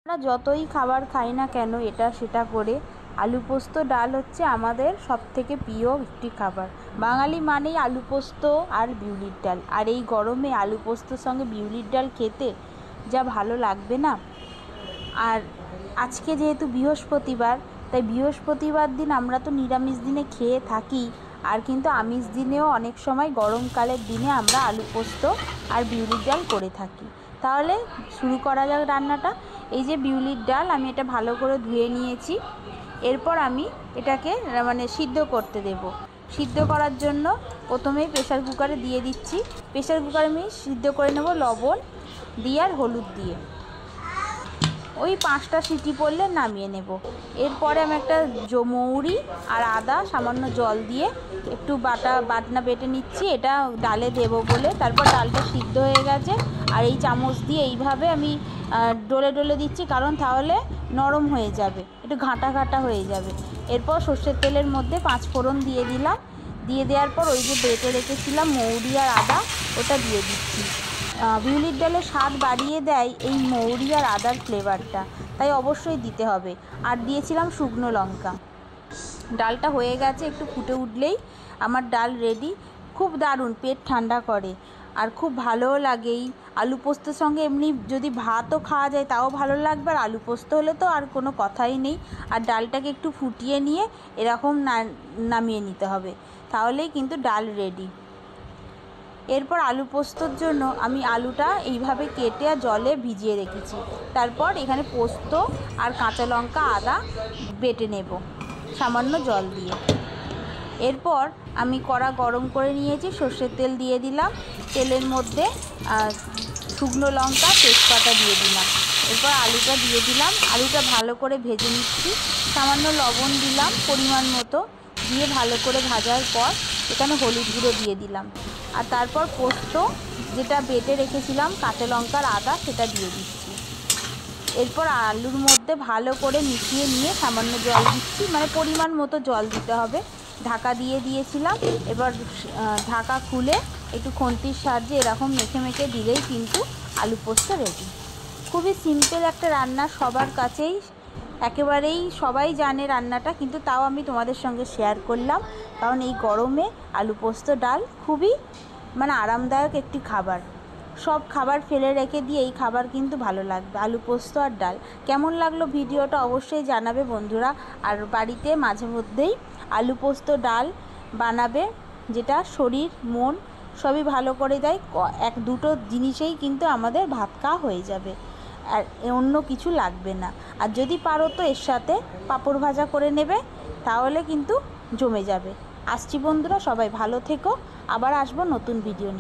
আমরা যতই খাবার খাই না কেন এটা সেটা করে আলু পোস্ত ডাল হচ্ছে আমাদের সবথেকে প্রিয় একটি খাবার। বাঙালি মানেই আলু পোস্ত আর বিউলির ডাল, আর এই গরমে আলু পোস্তর সঙ্গে বিউলির ডাল খেতে যা ভালো লাগবে না। আর আজকে যেহেতু বৃহস্পতিবার, তাই বৃহস্পতিবার দিন আমরা তো নিরামিষ দিনে খেয়ে থাকি, আর কিন্তু আমিষ দিনেও অনেক সময় গরমকালের দিনে আমরা আলু পোস্ত আর বিউলির ডাল করে থাকি। তাহলে শুরু করা যাক রান্নাটা। এই যে বিউলির ডাল, আমি এটা ভালো করে ধুয়ে নিয়েছি। এরপর আমি এটাকে সিদ্ধ করতে দেব। সিদ্ধ করার জন্য প্রথমেই প্রেসার কুকারে দিয়ে দিচ্ছি। প্রেসার কুকারে আমি সিদ্ধ করে নেব লবণ দিয়ে আর হলুদ দিয়ে। ওই 5টা সিটি পড়লে নামিয়ে নেব। এরপরে আমি একটা মৌরি আর আদা সামান্য জল দিয়ে একটু বাটনা বেটে নিচ্ছি, এটা ডালে দেব বলে। তারপর ডালটা সিদ্ধ হয়ে গেছে, আর এই চামচ দিয়ে এইভাবে আমি ডলে ডলে দিচ্ছি, কারণ তাহলে নরম হয়ে যাবে, একটু ঘাঁটা ঘাঁটা হয়ে যাবে। এরপর সর্ষের তেলের মধ্যে 5 ফোড়ন দিয়ে দিলাম। দিয়ে দেওয়ার পর ওই যে বেটে রেখেছিলাম মৌরি আর আদা, ওটা দিয়ে দিচ্ছি। বিউলির ডালে স্বাদ বাড়িয়ে দেয় এই মৌরি আর আদার ফ্লেভারটা, তাই অবশ্যই দিতে হবে। আর দিয়েছিলাম শুকনো লঙ্কা। ডালটা হয়ে গেছে, একটু ফুটে উঠলেই আমার ডাল রেডি। খুব দারুণ, পেট ঠান্ডা করে আর খুব ভালোও লাগে। এই আলু পোস্তর সঙ্গে এমনি যদি ভাতও খাওয়া যায় তাও ভালো লাগবে, আর আলু পোস্ত হলে তো আর কোনো কথাই নেই। আর ডালটাকে একটু ফুটিয়ে নিয়ে এরকম নামিয়ে নিতে হবে, তাহলেই কিন্তু ডাল রেডি। এরপর আলু পোস্তর জন্য আমি আলুটা এইভাবে কেটে আর জলে ভিজিয়ে রেখেছি। তারপর এখানে পোস্ত আর কাঁচা লঙ্কা আদা বেটে নেব সামান্য জল দিয়ে। এরপর আমি কড়া গরম করে নিয়েছি, সর্ষের তেল দিয়ে দিলাম। তেলের মধ্যে শুকনো লঙ্কা তেজপাতা দিয়ে দিলাম। এরপর আলুটা দিয়ে দিলাম। আলুটা ভালো করে ভেজে নিচ্ছি। সামান্য লবণ দিলাম পরিমাণ মতো, দিয়ে ভালো করে ভাজার পর এখানে হলুদ গুঁড়ো দিয়ে দিলাম। আর তারপর পোস্ত যেটা বেটে রেখেছিলাম কাঁচা লঙ্কার আদা, সেটা দিয়ে দিচ্ছি। এরপর আলুর মধ্যে ভালো করে মিশিয়ে নিয়ে সামান্য জল দিচ্ছি, পরিমাণ মতো জল দিতে হবে। ঢাকা দিয়ে দিয়েছিলাম। এবার ঢাকা খুলে একটু খুন্তির সাহায্যে এরকম মেখে মেখে দিলেই কিন্তু আলু পোস্ত রেডি। খুবই সিম্পল একটা রান্না, সবার কাছেই একেবারেই সবাই জানে রান্নাটা, কিন্তু তাও আমি তোমাদের সঙ্গে শেয়ার করলাম, কারণ এই গরমে আলু পোস্ত ডাল খুবই আরামদায়ক একটি খাবার। সব খাবার ফেলে রেখে দিয়ে এই খাবার কিন্তু ভালো লাগবে, আলু পোস্ত আর ডাল। কেমন লাগলো ভিডিওটা অবশ্যই জানাবে বন্ধুরা। আর বাড়িতে মাঝে মধ্যেই আলু পোস্ত ডাল বানাবে, যেটা শরীর মন সবই ভালো করে দেয়। 1-2টো জিনিসেই কিন্তু আমাদের ভাত খাওয়া হয়ে যাবে, আর অন্য কিছু লাগবে না। আর যদি পারো তো এর সাথে পাঁপড় ভাজা করে নেবে, তাহলে কিন্তু জমে যাবে। আসছি বন্ধুরা, সবাই ভালো থেকো। আবার আসবো নতুন ভিডিও নিয়ে।